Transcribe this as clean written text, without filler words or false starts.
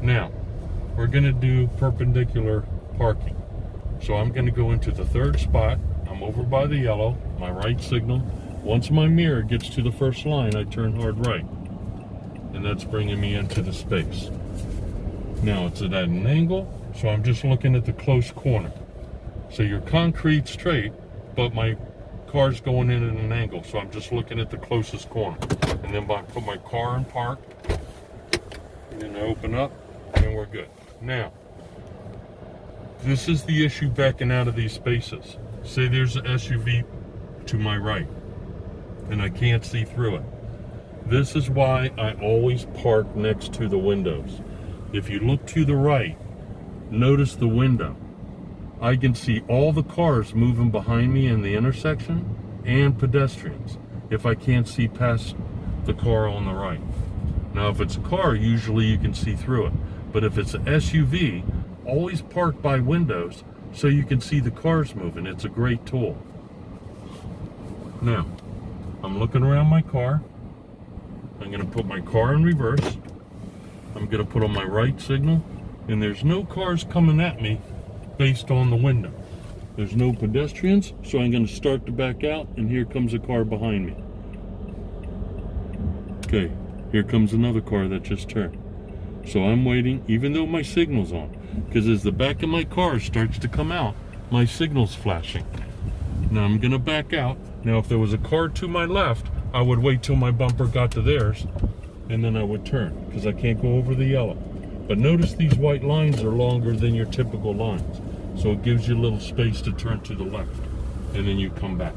Now, we're gonna do perpendicular parking. So I'm gonna go into the third spot. I'm over by the yellow, my right signal. Once my mirror gets to the first line, I turn hard right. And that's bringing me into the space. Now it's at an angle, so I'm just looking at the close corner. So you're concrete straight, but my car's going in at an angle, so I'm just looking at the closest corner. And then I put my car in park, and then I open up, and we're good. Now, this is the issue backing out of these spaces. Say there's an SUV to my right, and I can't see through it. This is why I always park next to the windows. If you look to the right, notice the window. I can see all the cars moving behind me in the intersection and pedestrians if I can't see past the car on the right. Now, if it's a car, usually you can see through it. But if it's an SUV, always park by windows so you can see the cars moving. It's a great tool. Now, I'm looking around my car. I'm going to put my car in reverse. I'm going to put on my right signal, and there's no cars coming at me based on the window. There's no pedestrians, so I'm going to start to back out, and here comes a car behind me. Okay, here comes another car that just turned. So I'm waiting, even though my signal's on, because as the back of my car starts to come out, my signal's flashing. Now I'm going to back out. Now if there was a car to my left, I would wait till my bumper got to theirs, and then I would turn, because I can't go over the yellow. But notice these white lines are longer than your typical lines. So it gives you a little space to turn to the left, and then you come back.